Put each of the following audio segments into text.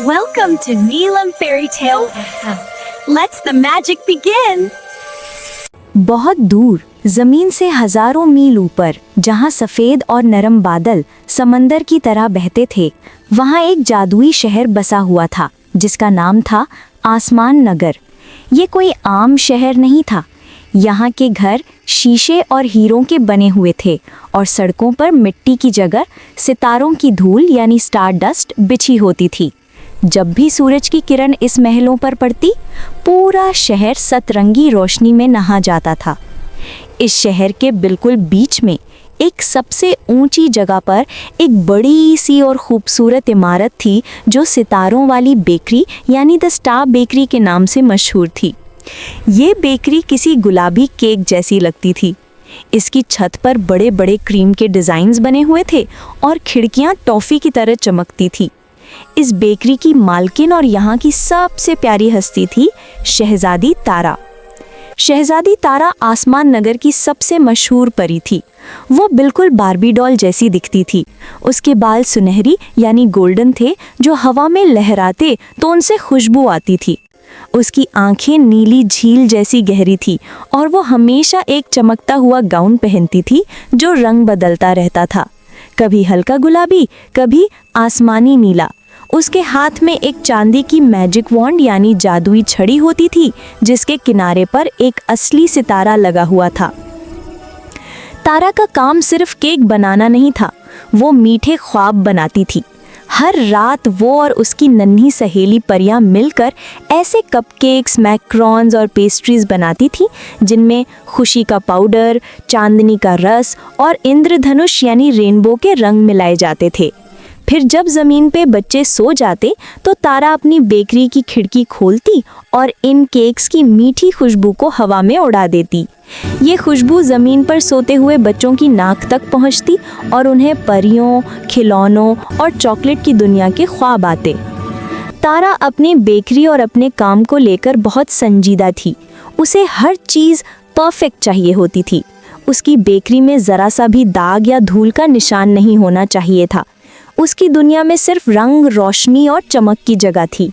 Welcome to Neelam Fairy Tale. Let's the magic begin. बहुत दूर जमीन से हजारों मील ऊपर, जहाँ सफेद और नरम बादल समंदर की तरह बहते थे, वहाँ एक जादुई शहर बसा हुआ था जिसका नाम था आसमान नगर। ये कोई आम शहर नहीं था। यहाँ के घर शीशे और हीरों के बने हुए थे और सड़कों पर मिट्टी की जगह सितारों की धूल यानी स्टार डस्ट बिछी होती थी। जब भी सूरज की किरण इस महलों पर पड़ती, पूरा शहर सतरंगी रोशनी में नहा जाता था। इस शहर के बिल्कुल बीच में एक सबसे ऊंची जगह पर एक बड़ी सी और खूबसूरत इमारत थी जो सितारों वाली बेकरी यानी द स्टार बेकरी के नाम से मशहूर थी। ये बेकरी किसी गुलाबी केक जैसी लगती थी। इसकी छत पर बड़े बड़े क्रीम के डिज़ाइंस बने हुए थे और खिड़कियां टॉफ़ी की तरह चमकती थी। इस बेकरी की मालकिन और यहाँ की सबसे प्यारी हस्ती थी शहजादी तारा। शहजादी तारा आसमान नगर की सबसे मशहूर परी थी। वो बिल्कुल बार्बी डॉल जैसी दिखती थी। उसके बाल सुनहरी यानी गोल्डन थे जो हवा में लहराते तो उनसे खुशबू आती थी। उसकी आंखें नीली झील जैसी गहरी थी और वो हमेशा एक चमकता हुआ गाउन पहनती थी जो रंग बदलता रहता था, कभी हल्का गुलाबी, कभी आसमानी नीला। उसके हाथ में एक चांदी की मैजिक वॉन्ड यानी जादुई छड़ी होती थी जिसके किनारे पर एक असली सितारा लगा हुआ था। तारा का काम सिर्फ केक बनाना नहीं था, वो मीठे ख्वाब बनाती थी। हर रात वो और उसकी नन्ही सहेली परियां मिलकर ऐसे कपकेक्स, मैक्रोन्स और पेस्ट्रीज बनाती थी जिनमें खुशी का पाउडर, चांदनी का रस और इंद्रधनुष यानी रेनबो के रंग मिलाए जाते थे। फिर जब ज़मीन पे बच्चे सो जाते तो तारा अपनी बेकरी की खिड़की खोलती और इन केक्स की मीठी खुशबू को हवा में उड़ा देती। ये खुशबू ज़मीन पर सोते हुए बच्चों की नाक तक पहुंचती और उन्हें परियों, खिलौनों और चॉकलेट की दुनिया के ख्वाब आते। तारा अपनी बेकरी और अपने काम को लेकर बहुत संजीदा थी। उसे हर चीज़ परफेक्ट चाहिए होती थी। उसकी बेकरी में ज़रा सा भी दाग या धूल का निशान नहीं होना चाहिए था। उसकी दुनिया में सिर्फ रंग, रोशनी और चमक की जगह थी।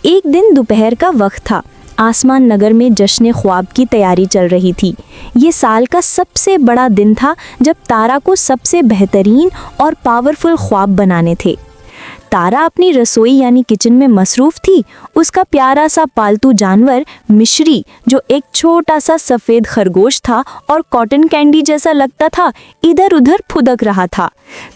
एक दिन दोपहर का वक्त था। आसमान नगर में जश्न ख्वाब की तैयारी चल रही थी। ये साल का सबसे बड़ा दिन था जब तारा को सबसे बेहतरीन और पावरफुल ख्वाब बनाने थे। तारा अपनी रसोई यानी किचन में मसरूफ़ थी। उसका प्यारा सा पालतू जानवर मिश्री, जो एक छोटा सा सफ़ेद खरगोश था और कॉटन कैंडी जैसा लगता था, इधर उधर फुदक रहा था।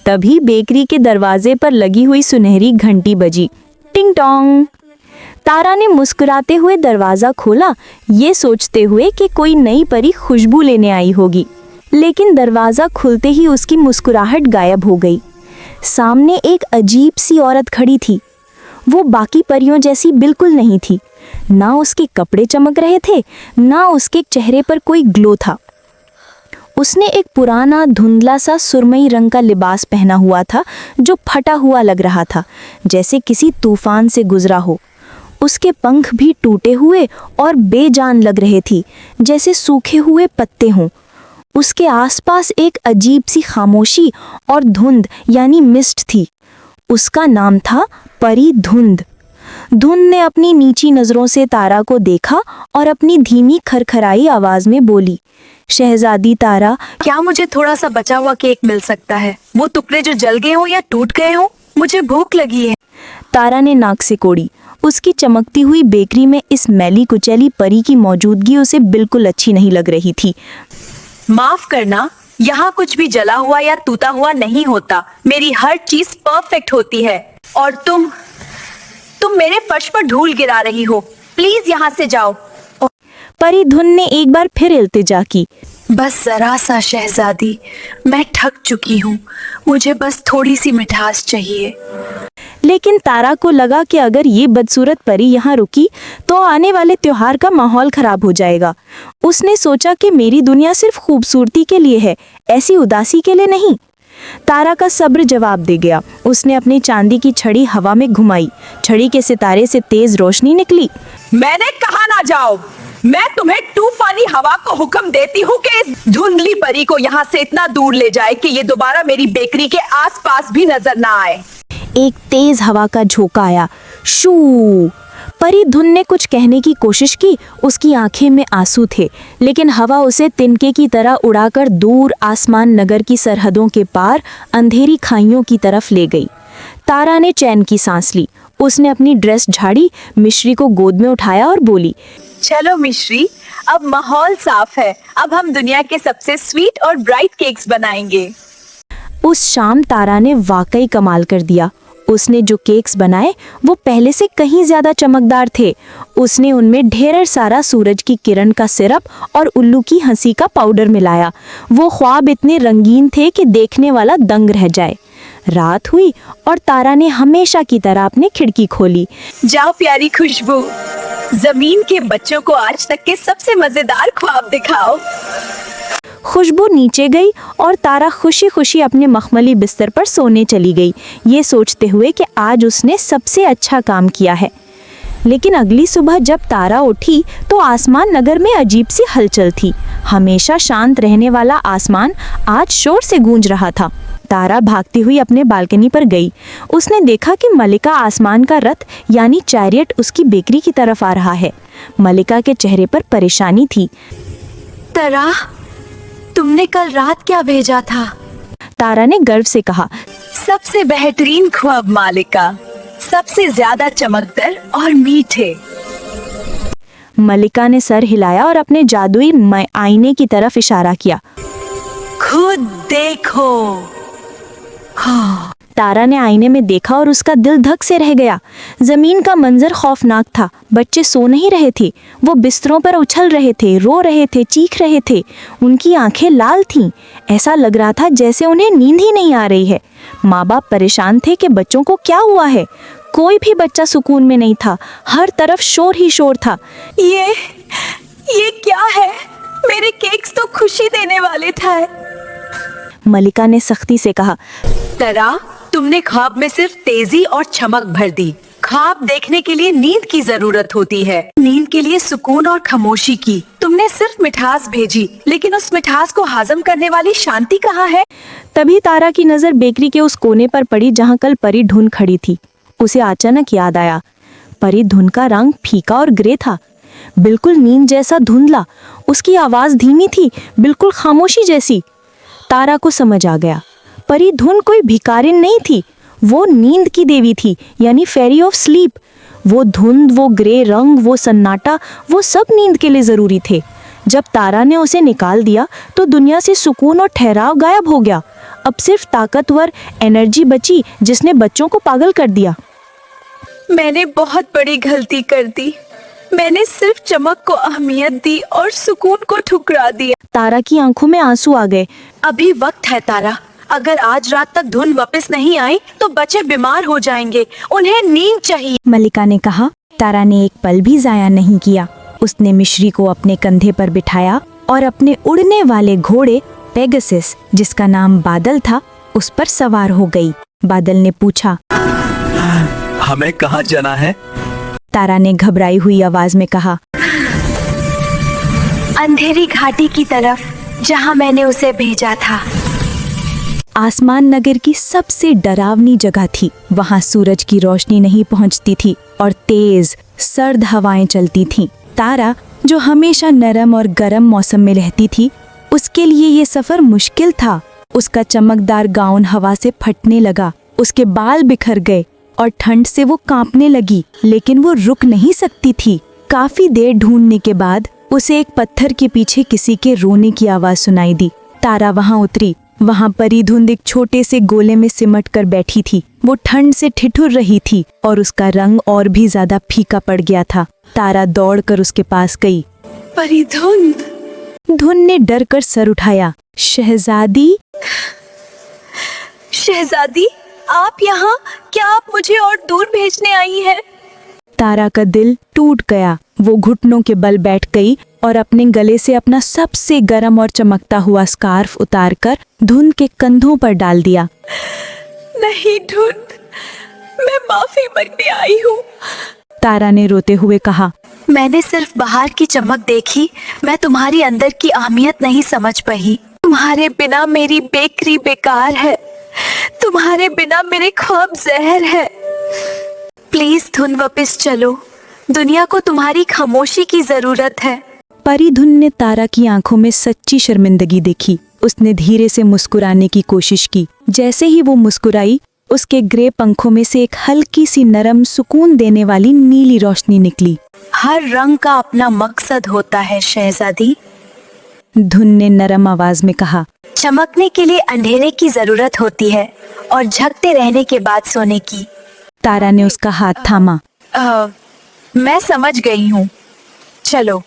तभी बेकरी के दरवाजे पर लगी हुई सुनहरी घंटी बजी, टिंग टोंग। तारा ने मुस्कुराते हुए दरवाज़ा खोला, ये सोचते हुए कि कोई नई परी खुशबू लेने आई होगी। लेकिन दरवाज़ा खुलते ही उसकी मुस्कुराहट गायब हो गई। सामने एक अजीब सी औरत खड़ी थी। वो बाकी परियों जैसी बिल्कुल नहीं थी। ना उसके कपड़े चमक रहे थे, ना उसके चेहरे पर कोई ग्लो था। उसने एक पुराना धुंधला सा सुरमई रंग का लिबास पहना हुआ था जो फटा हुआ लग रहा था, जैसे किसी तूफान से गुजरा हो। उसके पंख भी टूटे हुए और बेजान लग रहे थी, जैसे सूखे हुए पत्ते हों। उसके आसपास एक अजीब सी खामोशी और धुंध यानी मिस्ट थी। उसका नाम था परी धुंध। धुंध ने अपनी नीची नज़रों से तारा को देखा और अपनी धीमी खरखराई आवाज़ में बोली, शहजादी तारा, क्या मुझे थोड़ा सा बचा हुआ केक मिल सकता है? वो टुकड़े जो जल गए हो या टूट गए हो, मुझे भूख लगी है। तारा ने नाक सिकोड़ी। उसकी चमकती हुई बेकरी में इस मैली कुचैली परी की मौजूदगी उसे बिल्कुल अच्छी नहीं लग रही थी। माफ करना, यहाँ कुछ भी जला हुआ या टूटा हुआ नहीं होता। मेरी हर चीज परफेक्ट होती है और तुम मेरे फर्श पर धूल गिरा रही हो। प्लीज यहाँ से जाओ। परी धुन ने एक बार फिर इल्तिजा की, बस जरा सा शहजादी, मैं थक चुकी हूँ। मुझे बस थोड़ी सी मिठास चाहिए। लेकिन तारा को लगा कि अगर ये बदसूरत परी यहाँ रुकी तो आने वाले त्योहार का माहौल खराब हो जाएगा। उसने सोचा कि मेरी दुनिया सिर्फ खूबसूरती के लिए है, ऐसी उदासी के लिए नहीं। तारा का सब्र जवाब दे गया। उसने अपनी चांदी की छड़ी हवा में घुमाई। छड़ी के सितारे से तेज रोशनी निकली। मैंने कहा ना जाओ। मैं तुम्हें तूफानी हवा को हुक्म देती हूँ कि इस धुंधली परी को यहाँ से इतना दूर ले जाए कि ये दोबारा मेरी बेकरी के आसपास भी नजर ना आए। एक तेज हवा का झोंका आया। शू! परी धुन ने कुछ कहने की कोशिश की, उसकी आंखें में आंसू थे, लेकिन हवा उसे तिनके की तरह उड़ाकर दूर आसमान नगर की सरहदों के पार अंधेरी खाइयों की तरफ ले गई। तारा ने चैन की सांस ली। उसने अपनी ड्रेस झाड़ी, मिश्री को गोद में उठाया और बोली, चलो मिश्री, अब माहौल साफ है। अब हम दुनिया के सबसे स्वीट और ब्राइट केक्स बनाएंगे। उस शाम तारा ने वाकई कमाल कर दिया। उसने जो केक्स बनाए वो पहले से कहीं ज्यादा चमकदार थे। उसने उनमें ढेर सारा सूरज की किरण का सिरप और उल्लू की हंसी का पाउडर मिलाया। वो ख्वाब इतने रंगीन थे कि देखने वाला दंग रह जाए। रात हुई और तारा ने हमेशा की तरह अपनी खिड़की खोली। जाओ प्यारी खुशबू, जमीन के बच्चों को आज तक के सबसे मजेदार ख्वाब दिखाओ। खुशबू नीचे गई और तारा खुशी खुशी अपने मखमली बिस्तर पर सोने चली गई, ये सोचते हुए कि आज उसने सबसे अच्छा काम किया है। लेकिन अगली सुबह जब तारा उठी तो आसमान नगर में अजीब सी हलचल थी। हमेशा शांत रहने वाला आसमान आज शोर से गूंज रहा था। तारा भागती हुई अपने बालकनी पर गई। उसने देखा कि मलिका आसमान का रथ यानी चैरियट उसकी बेकरी की तरफ आ रहा है। मलिका के चेहरे पर परेशानी थी। तारा, तुमने कल रात क्या भेजा था? तारा ने गर्व से कहा, सबसे बेहतरीन ख्वाब मालिका, सबसे ज्यादा चमकदार और मीठे। मलिका ने सर हिलाया और अपने जादुई आईने की तरफ इशारा किया। खुद देखो। हाँ। तारा ने आईने में देखा और उसका दिल धक से रह गया। जमीन का मंजर खौफनाक था। बच्चे सो नहीं रहे थे, वो बिस्तरों पर उछल रहे थे, रो रहे थे, चीख रहे थे। उनकी आंखें लाल थीं। ऐसा लग रहा था जैसे उन्हें नींद ही नहीं आ रही है। माँ बाप परेशान थे कि बच्चों को क्या हुआ है। कोई भी बच्चा सुकून में नहीं था। हर तरफ शोर ही शोर था। ये क्या है? मेरे केक्स तो खुशी देने वाले थे। मलिका ने सख्ती से कहा, तारा, तुमने ख्वाब में सिर्फ तेजी और चमक भर दी। ख्वाब देखने के लिए नींद की जरूरत होती है, नींद के लिए सुकून और खामोशी की। तुमने सिर्फ मिठास भेजी, लेकिन उस मिठास को हाजम करने वाली शांति कहाँ है? तभी तारा की नजर बेकरी के उस कोने पर पड़ी जहाँ कल परी धुन खड़ी थी। उसे अचानक याद आया, परी धुन का रंग फीका और ग्रे था, बिल्कुल नींद जैसा धुंधला। उसकी आवाज धीमी थी, बिल्कुल खामोशी जैसी। तारा को समझ आ गया, परी धुन कोई भिखारिन नहीं थी, वो नींद की देवी थी, यानी फेरी ऑफ स्लीप। वो धुंध, वो ग्रे रंग, वो सन्नाटा, वो सब नींद के लिए जरूरी थे। जब तारा ने उसे निकाल दिया तो दुनिया से सुकून और ठहराव गायब हो गया। अब सिर्फ ताकतवर एनर्जी बची जिसने बच्चों को पागल कर दिया। मैंने बहुत बड़ी गलती कर दी। मैंने सिर्फ चमक को अहमियत दी और सुकून को ठुकरा दिया। तारा की आंखों में आंसू आ गए। अभी वक्त है तारा, अगर आज रात तक धुन वापस नहीं आई तो बच्चे बीमार हो जाएंगे, उन्हें नींद चाहिए। मलिका ने कहा। तारा ने एक पल भी जाया नहीं किया। उसने मिश्री को अपने कंधे पर बिठाया और अपने उड़ने वाले घोड़े पेगासस, जिसका नाम बादल था, उस पर सवार हो गई। बादल ने पूछा, हमें कहाँ जाना है? तारा ने घबराई हुई आवाज में कहा, अंधेरी घाटी की तरफ, जहाँ मैंने उसे भेजा था। आसमान नगर की सबसे डरावनी जगह थी। वहाँ सूरज की रोशनी नहीं पहुँचती थी और तेज सर्द हवाएं चलती थीं। तारा, जो हमेशा नरम और गर्म मौसम में रहती थी, उसके लिए ये सफर मुश्किल था। उसका चमकदार गाउन हवा से फटने लगा, उसके बाल बिखर गए और ठंड से वो कांपने लगी, लेकिन वो रुक नहीं सकती थी। काफी देर ढूंढने के बाद उसे एक पत्थर के पीछे किसी के रोने की आवाज सुनाई दी। तारा वहां उतरी। वहां परी धुंध एक छोटे से गोले में सिमट कर बैठी थी। वो ठंड से ठिठुर रही थी और उसका रंग और भी ज्यादा फीका पड़ गया था। तारा दौड़कर उसके पास गई। परी धुंध। धुन ने डर कर सर उठाया। शहजादी, शहजादी, आप यहाँ? क्या आप मुझे और दूर भेजने आई हैं? तारा का दिल टूट गया। वो घुटनों के बल बैठ गई और अपने गले से अपना सबसे गर्म और चमकता हुआ स्कार्फ उतारकर धुन के कंधों पर डाल दिया। नहीं धुंध, मैं माफी मांगने आई हूँ। तारा ने रोते हुए कहा, मैंने सिर्फ बाहर की चमक देखी, मैं तुम्हारी अंदर की अहमियत नहीं समझ पाई। तुम्हारे बिना मेरी बेकरी बेकार है। तुम्हारे बिना मेरे ख्वाब जहर है। प्लीज धुन वापस चलो, दुनिया को तुम्हारी खामोशी की जरूरत है। परी धुन ने तारा की आंखों में सच्ची शर्मिंदगी देखी। उसने धीरे से मुस्कुराने की कोशिश की। जैसे ही वो मुस्कुराई, उसके ग्रे पंखों में से एक हल्की सी नरम सुकून देने वाली नीली रोशनी निकली। हर रंग का अपना मकसद होता है शहजादी, धुन ने नरम आवाज में कहा। चमकने के लिए अंधेरे की जरूरत होती है और झकते रहने के बाद सोने की। तारा ने उसका हाथ थामा। मैं समझ गई हूँ। चलो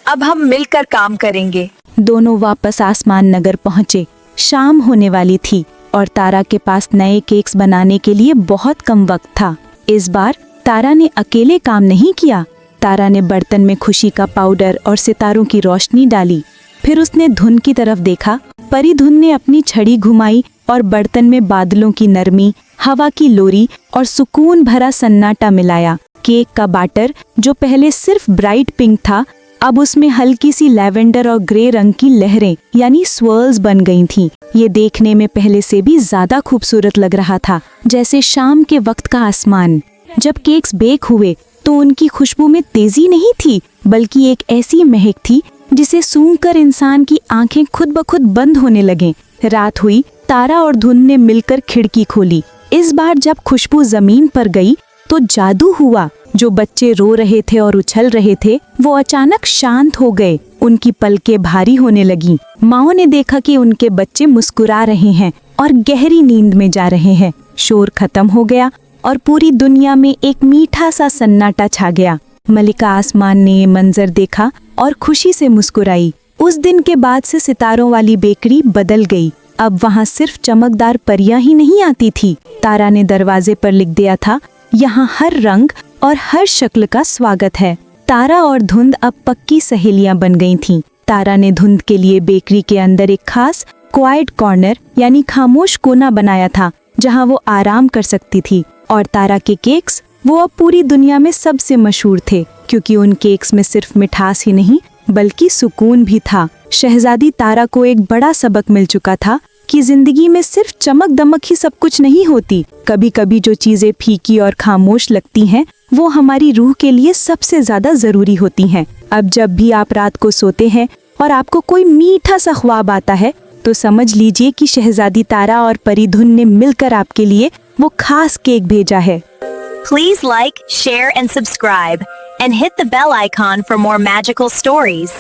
अब हम मिलकर काम करेंगे। दोनों वापस आसमान नगर पहुंचे। शाम होने वाली थी और तारा के पास नए केक्स बनाने के लिए बहुत कम वक्त था। इस बार तारा ने अकेले काम नहीं किया। तारा ने बर्तन में खुशी का पाउडर और सितारों की रोशनी डाली। फिर उसने धुन की तरफ देखा। परी धुन ने अपनी छड़ी घुमाई और बर्तन में बादलों की नरमी, हवा की लोरी और सुकून भरा सन्नाटा मिलाया। केक का बैटर जो पहले सिर्फ ब्राइट पिंक था, अब उसमें हल्की सी लैवेंडर और ग्रे रंग की लहरें यानी स्वर्ल्स बन गई थीं। ये देखने में पहले से भी ज्यादा खूबसूरत लग रहा था, जैसे शाम के वक्त का आसमान। जब केक्स बेक हुए तो उनकी खुशबू में तेजी नहीं थी, बल्कि एक ऐसी महक थी जिसे सूंघकर इंसान की आंखें खुद ब खुद बंद होने लगें। रात हुई। तारा और धुन ने मिलकर खिड़की खोली। इस बार जब खुशबू जमीन पर गई तो जादू हुआ। जो बच्चे रो रहे थे और उछल रहे थे, वो अचानक शांत हो गए। उनकी पलकें भारी होने लगीं। माँओं ने देखा कि उनके बच्चे मुस्कुरा रहे हैं और गहरी नींद में जा रहे हैं। शोर खत्म हो गया और पूरी दुनिया में एक मीठा सा सन्नाटा छा गया। मलिका आसमान ने ये मंजर देखा और खुशी से मुस्कुराई। उस दिन के बाद से सितारों वाली बेकरी बदल गई। अब वहाँ सिर्फ चमकदार परियां ही नहीं आती थी। तारा ने दरवाजे पर लिख दिया था, यहाँ हर रंग और हर शक्ल का स्वागत है। तारा और धुंध अब पक्की सहेलियां बन गई थीं। तारा ने धुंध के लिए बेकरी के अंदर एक खास क्वाइट कॉर्नर यानी खामोश कोना बनाया था, जहाँ वो आराम कर सकती थी। और तारा के केक्स वो अब पूरी दुनिया में सबसे मशहूर थे, क्योंकि उन केक्स में सिर्फ मिठास ही नहीं बल्कि सुकून भी था। शहजादी तारा को एक बड़ा सबक मिल चुका था कि जिंदगी में सिर्फ चमक दमक ही सब कुछ नहीं होती। कभी कभी जो चीजें फीकी और खामोश लगती हैं, वो हमारी रूह के लिए सबसे ज्यादा जरूरी होती हैं। अब जब भी आप रात को सोते हैं और आपको कोई मीठा सा ख्वाब आता है, तो समझ लीजिए कि शहजादी तारा और परी धुन ने मिलकर आपके लिए वो खास केक भेजा है। Please like, share and subscribe and hit the bell icon for more magical stories.